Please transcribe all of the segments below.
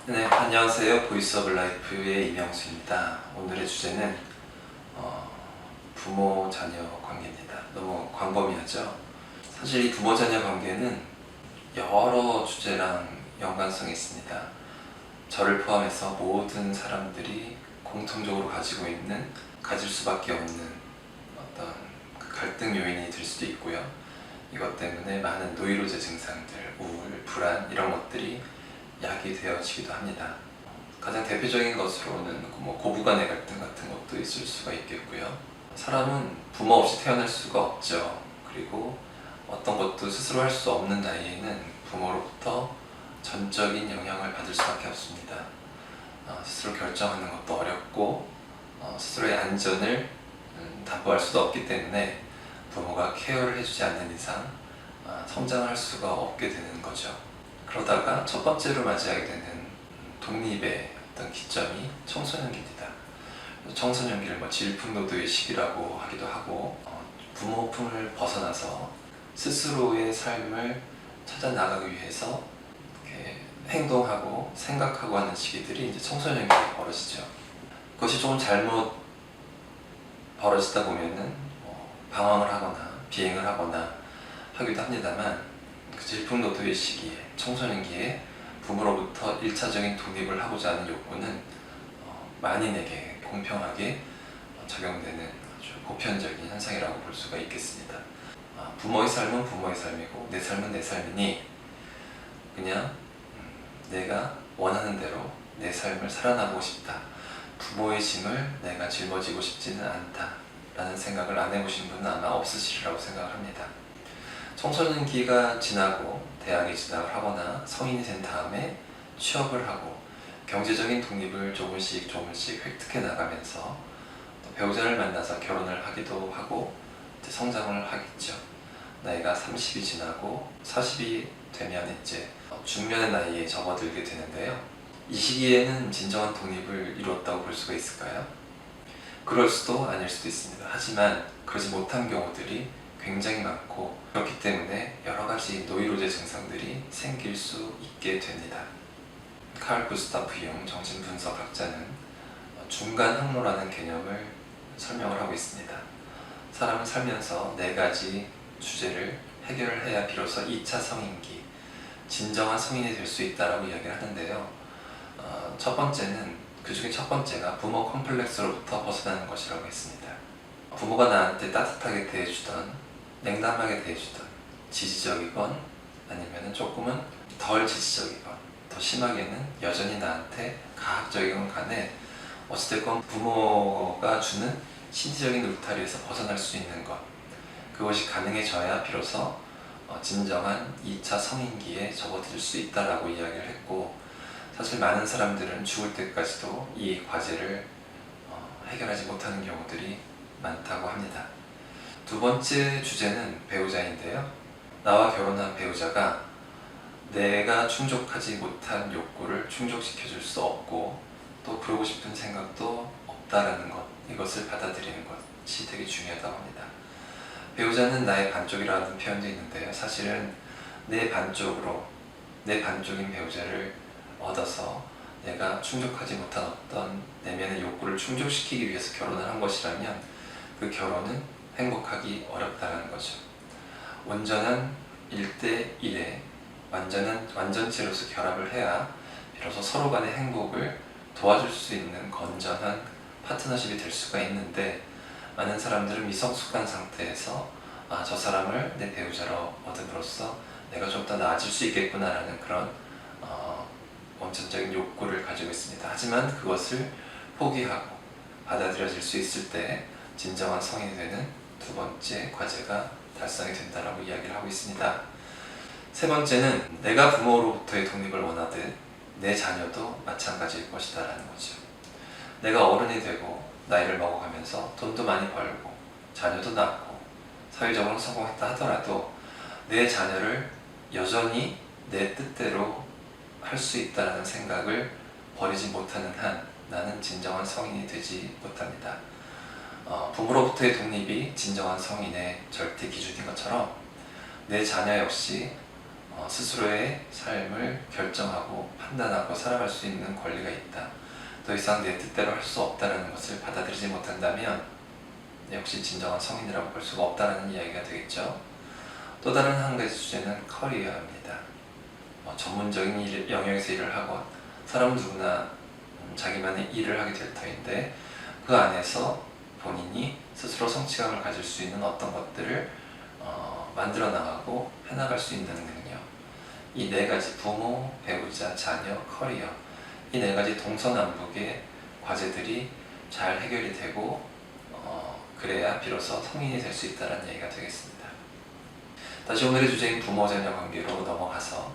네, 안녕하세요. 보이스 오브 라이프의 이명수입니다. 오늘의 주제는 부모-자녀 관계입니다. 너무 광범위하죠? 사실 이 부모-자녀 관계는 여러 주제랑 연관성이 있습니다. 저를 포함해서 모든 사람들이 공통적으로 가질 수밖에 없는 어떤 그 갈등 요인이 될 수도 있고요. 이것 때문에 많은 노이로제 증상들, 우울, 불안 이런 것들이 야기되어지기도 합니다. 가장 대표적인 것으로는 고부간의 갈등 같은 것도 있을 수가 있겠고요. 사람은 부모 없이 태어날 수가 없죠. 그리고 어떤 것도 스스로 할 수 없는 나이에는 부모로부터 전적인 영향을 받을 수밖에 없습니다. 스스로 결정하는 것도 어렵고 스스로의 안전을 담보할 수도 없기 때문에 부모가 케어를 해주지 않는 이상 성장할 수가 없게 되는 거죠. 그러다가 첫 번째로 맞이하게 되는 독립의 어떤 기점이 청소년기입니다. 청소년기를 질풍노도의 시기라고 하기도 하고 부모 품을 벗어나서 스스로의 삶을 찾아 나가기 위해서 이렇게 행동하고 생각하고 하는 시기들이 이제 청소년기에 벌어지죠. 그것이 조금 잘못 벌어지다 보면은 방황을 하거나 비행을 하거나 하기도 합니다만 그 질풍노도의 시기에 청소년기에 부모로부터 1차적인 독립을 하고자 하는 욕구는 만인에게 공평하게 적용되는 아주 보편적인 현상이라고 볼 수가 있겠습니다. 부모의 삶은 부모의 삶이고 내 삶은 내 삶이니 그냥 내가 원하는 대로 내 삶을 살아나고 싶다. 부모의 짐을 내가 짊어지고 싶지는 않다 라는 생각을 안 해보신 분은 아마 없으시리라고 생각을 합니다. 청소년기가 지나고 대학에 진학을 하거나 성인이 된 다음에 취업을 하고 경제적인 독립을 조금씩 획득해 나가면서 또 배우자를 만나서 결혼을 하기도 하고 이제 성장을 하겠죠. 나이가 30이 지나고 40이 되면 이제 중년의 나이에 접어들게 되는데요. 이 시기에는 진정한 독립을 이루었다고 볼 수가 있을까요? 그럴 수도 아닐 수도 있습니다. 하지만 그러지 못한 경우들이 굉장히 많고 그렇기 때문에 여러 가지 노이로제 증상들이 생길 수 있게 됩니다. 칼 구스타프 융 정신분석학자는 중간 항로라는 개념을 설명을 하고 있습니다. 사람은 살면서 4가지 주제를 해결을 해야 비로소 2차 성인기, 진정한 성인이 될 수 있다고 이야기를 하는데요. 그 중에 첫 번째가 부모 컴플렉스로부터 벗어나는 것이라고 했습니다. 부모가 나한테 따뜻하게 대해주던, 냉담하게 대해주던, 지지적이건 아니면 조금은 덜 지지적이건 더 심하게는 여전히 나한테 가학적이건 간에 어찌됐건 부모가 주는 신체적인 울타리에서 벗어날 수 있는 것, 그것이 가능해져야 비로소 진정한 2차 성인기에 접어들 수 있다라고 이야기를 했고, 사실 많은 사람들은 죽을 때까지도 이 과제를 해결하지 못하는 경우들이 많다고 합니다. 두 번째 주제는 배우자인데요. 나와 결혼한 배우자가 내가 충족하지 못한 욕구를 충족시켜 줄 수 없고 또 그러고 싶은 생각도 없다라는 것, 이것을 받아들이는 것이 되게 중요하다고 합니다. 배우자는 나의 반쪽이라는 표현도 있는데요. 사실은 내 반쪽인 배우자를 얻어서 내가 충족하지 못한 어떤 내면의 욕구를 충족시키기 위해서 결혼을 한 것이라면 그 결혼은 행복하기 어렵다는 거죠. 온전한 1대1의 완전체로서 결합을 해야 비로소 서로 간의 행복을 도와줄 수 있는 건전한 파트너십이 될 수가 있는데, 많은 사람들은 미성숙한 상태에서 저 사람을 내 배우자로 얻음으로써 내가 좀 더 나아질 수 있겠구나라는 그런 원천적인 욕구를 가지고 있습니다. 하지만 그것을 포기하고 받아들여질 수 있을 때 진정한 성인이 되는 두 번째 과제가 달성이 된다라고 이야기를 하고 있습니다. 세 번째는 내가 부모로부터의 독립을 원하듯 내 자녀도 마찬가지일 것이다 라는 거죠. 내가 어른이 되고 나이를 먹어가면서 돈도 많이 벌고 자녀도 낳고 사회적으로 성공했다 하더라도 내 자녀를 여전히 내 뜻대로 할 수 있다는 생각을 버리지 못하는 한 나는 진정한 성인이 되지 못합니다. 부모로부터의 독립이 진정한 성인의 절대 기준인 것처럼 내 자녀 역시 스스로의 삶을 결정하고 판단하고 살아갈 수 있는 권리가 있다. 더 이상 내 뜻대로 할 수 없다는 것을 받아들이지 못한다면 역시 진정한 성인이라고 볼 수가 없다는 이야기가 되겠죠. 또 다른 한 가지 주제는 커리어입니다. 전문적인 영역에서 일을 하고 사람 누구나 자기만의 일을 하게 될 터인데 그 안에서 본인이 스스로 성취감을 가질 수 있는 어떤 것들을 만들어 나가고 해나갈 수 있는 능력, 이 네 가지 부모, 배우자, 자녀, 커리어, 이 네 가지 동서남북의 과제들이 잘 해결이 되고 그래야 비로소 성인이 될 수 있다는 얘기가 되겠습니다. 다시 오늘의 주제인 부모-자녀 관계로 넘어가서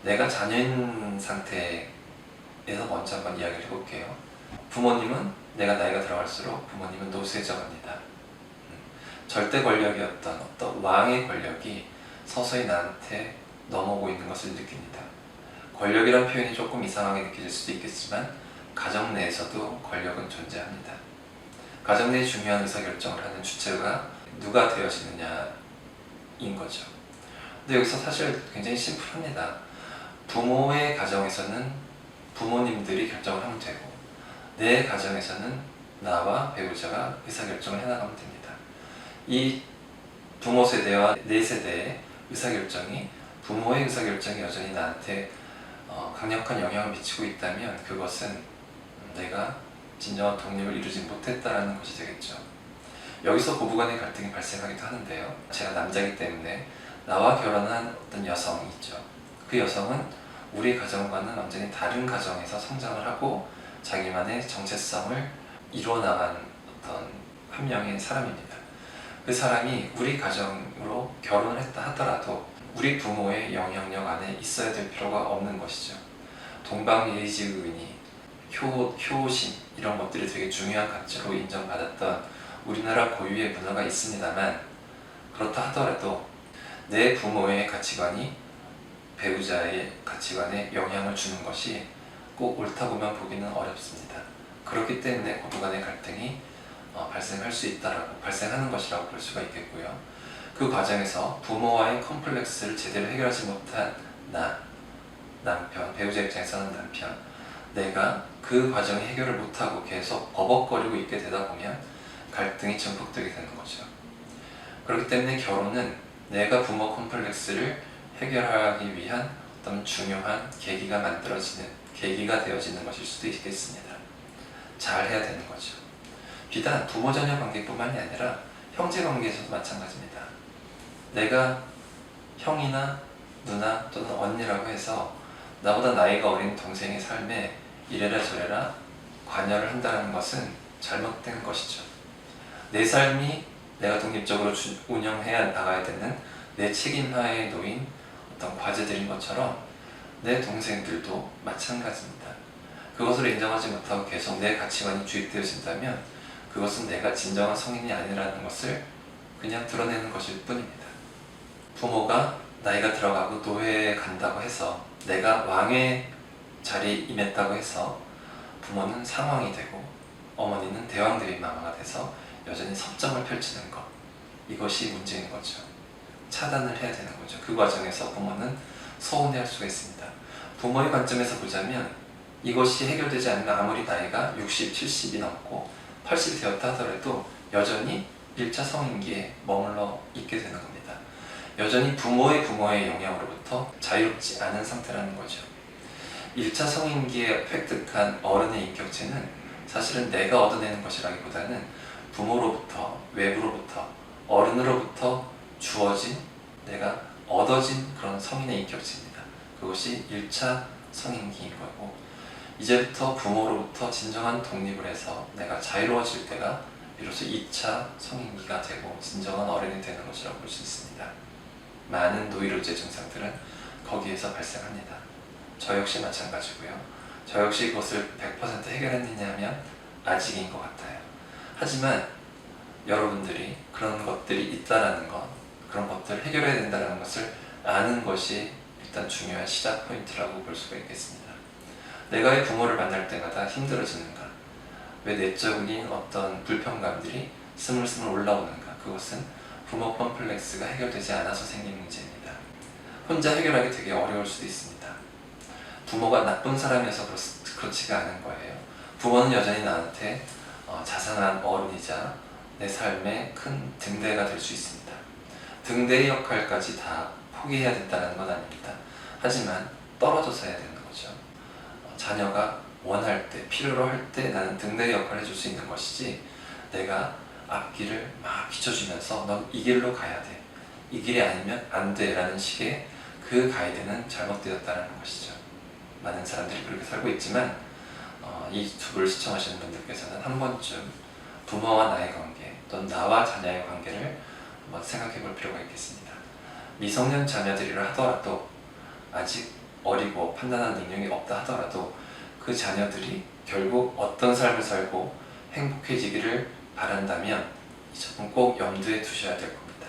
내가 자녀인 상태에서 먼저 한번 이야기를 해볼게요. 부모님은 내가 나이가 들어갈수록 부모님은 노쇠져 갑니다. 절대 권력이었던 어떤 왕의 권력이 서서히 나한테 넘어오고 있는 것을 느낍니다. 권력이란 표현이 조금 이상하게 느껴질 수도 있겠지만 가정 내에서도 권력은 존재합니다. 가정 내 중요한 의사결정을 하는 주체가 누가 되어지느냐인 거죠. 근데 여기서 사실 굉장히 심플합니다. 부모의 가정에서는 부모님들이 결정을 하면 되고 내 가정에서는 나와 배우자가 의사결정을 해나가면 됩니다. 이 부모 세대와 내 세대의 의사결정이 부모의 의사결정이 여전히 나한테 강력한 영향을 미치고 있다면 그것은 내가 진정한 독립을 이루지 못했다는 것이 되겠죠. 여기서 고부간의 갈등이 발생하기도 하는데요. 제가 남자이기 때문에 나와 결혼한 어떤 여성이 있죠. 그 여성은 우리 가정과는 완전히 다른 가정에서 성장을 하고 자기만의 정체성을 이루어나간 어떤 한 명의 사람입니다. 그 사람이 우리 가정으로 결혼을 했다 하더라도 우리 부모의 영향력 안에 있어야 될 필요가 없는 것이죠. 동방예의지의니, 효신 이런 것들이 되게 중요한 가치로 인정받았던 우리나라 고유의 문화가 있습니다만 그렇다 하더라도 내 부모의 가치관이 배우자의 가치관에 영향을 주는 것이 꼭 옳다고만 보기는 어렵습니다. 그렇기 때문에 고부간의 갈등이 발생할 수 있다라고 발생하는 것이라고 볼 수가 있겠고요. 그 과정에서 부모와의 컴플렉스를 제대로 해결하지 못한 남편, 배우자 입장에서는 남편, 내가 그 과정을 해결을 못하고 계속 버벅거리고 있게 되다 보면 갈등이 증폭되게 되는 거죠. 그렇기 때문에 결혼은 내가 부모 컴플렉스를 해결하기 위한 어떤 중요한 계기가 되어지는 것일 수도 있겠습니다. 잘 해야 되는 거죠. 비단 부모-자녀 관계뿐만이 아니라 형제 관계에서도 마찬가지입니다. 내가 형이나 누나 또는 언니라고 해서 나보다 나이가 어린 동생의 삶에 이래라 저래라 관여를 한다는 것은 잘못된 것이죠. 내 삶이 내가 독립적으로 운영해야 나가야 되는 내 책임하에 놓인 어떤 과제들인 것처럼 내 동생들도 마찬가지입니다. 그것을 인정하지 못하고 계속 내 가치관이 주입되어진다면 그것은 내가 진정한 성인이 아니라는 것을 그냥 드러내는 것일 뿐입니다. 부모가 나이가 들어가고 노회에 간다고 해서 내가 왕의 자리에 임했다고 해서 부모는 상왕이 되고 어머니는 대왕대비마마가 돼서 여전히 섭정을 펼치는 것, 이것이 문제인 거죠. 차단을 해야 되는 거죠. 그 과정에서 부모는 서운해할 수가 있습니다. 부모의 관점에서 보자면 이것이 해결되지 않으면 아무리 나이가 60, 70이 넘고 80이 되었다 하더라도 여전히 1차 성인기에 머물러 있게 되는 겁니다. 여전히 부모의 영향으로부터 자유롭지 않은 상태라는 거죠. 1차 성인기에 획득한 어른의 인격체는 사실은 내가 얻어내는 것이라기보다는 부모로부터, 외부로부터, 어른으로부터 주어진, 내가 얻어진 그런 성인의 인격체입니다. 그것이 1차 성인기인 거고, 이제부터 부모로부터 진정한 독립을 해서 내가 자유로워질 때가 비로소 2차 성인기가 되고 진정한 어른이 되는 것이라고 볼 수 있습니다. 많은 노이로제 증상들은 거기에서 발생합니다. 저 역시 마찬가지고요. 저 역시 그것을 100% 해결했느냐 하면 아직인 것 같아요. 하지만 여러분들이 그런 것들이 있다라는 것, 그런 것들을 해결해야 된다는 것을 아는 것이 일단 중요한 시작 포인트라고 볼 수가 있겠습니다. 내가 왜 부모를 만날 때마다 힘들어지는가? 왜 내적인 어떤 불편감들이 스물스물 올라오는가? 그것은 부모 컴플렉스가 해결되지 않아서 생긴 문제입니다. 혼자 해결하기 되게 어려울 수도 있습니다. 부모가 나쁜 사람이어서 그렇지가 않은 거예요. 부모는 여전히 나한테 자상한 어른이자 내 삶의 큰 등대가 될 수 있습니다. 등대의 역할까지 다 포기해야 된다는 건 아닙니다. 하지만 떨어져서 해야 되는 거죠. 자녀가 원할 때, 필요로 할 때 나는 등대의 역할을 해줄 수 있는 것이지, 내가 앞길을 막 비춰주면서 넌 이 길로 가야 돼, 이 길이 아니면 안 돼 라는 식의 그 가이드는 잘못되었다는 것이죠. 많은 사람들이 그렇게 살고 있지만 이 유튜브를 시청하시는 분들께서는 한 번쯤 부모와 나의 관계, 또는 나와 자녀의 관계를 한번 생각해 볼 필요가 있겠습니다. 미성년 자녀들이라 하더라도, 아직 어리고 판단하는 능력이 없다 하더라도 그 자녀들이 결국 어떤 삶을 살고 행복해지기를 바란다면 이 점은 꼭 염두에 두셔야 될 겁니다.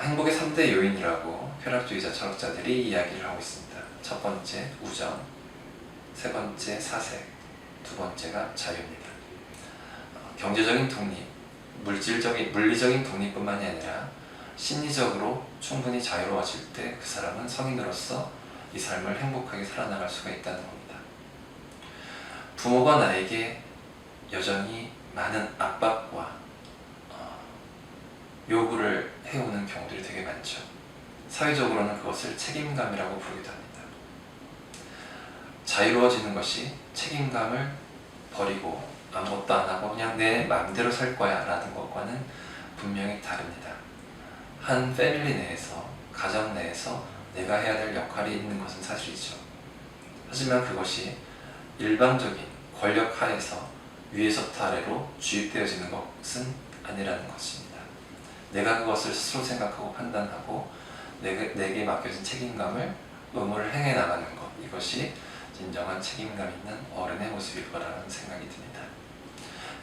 행복의 3대 요인이라고 쾌락주의자 철학자들이 이야기를 하고 있습니다. 첫 번째 우정, 세 번째 사색, 두 번째가 자유입니다. 경제적인 독립, 물리적인 독립뿐만이 아니라 심리적으로 충분히 자유로워질 때 그 사람은 성인으로서 이 삶을 행복하게 살아나갈 수가 있다는 겁니다. 부모가 나에게 여전히 많은 압박과 요구를 해오는 경우들이 되게 많죠. 사회적으로는 그것을 책임감이라고 부르기도 합니다. 자유로워지는 것이 책임감을 버리고 아무것도 안 하고 그냥 내 마음대로 살 거야 라는 것과는 분명히 다릅니다. 한 패밀리 내에서, 가정 내에서 내가 해야 될 역할이 있는 것은 사실이죠. 하지만 그것이 일방적인 권력 하에서 위에서부터 아래로 주입되어지는 것은 아니라는 것입니다. 내가 그것을 스스로 생각하고 판단하고 내게 맡겨진 책임감을 의무를 행해 나가는 것, 이것이 진정한 책임감 있는 어른의 모습일 거라는 생각이 듭니다.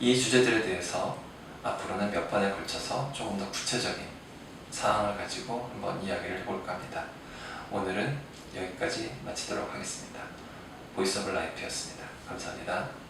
이 주제들에 대해서 앞으로는 몇 번에 걸쳐서 조금 더 구체적인 사항을 가지고 한번 이야기를 해볼까 합니다. 오늘은 여기까지 마치도록 하겠습니다. 보이스 오브 라이프였습니다. 감사합니다.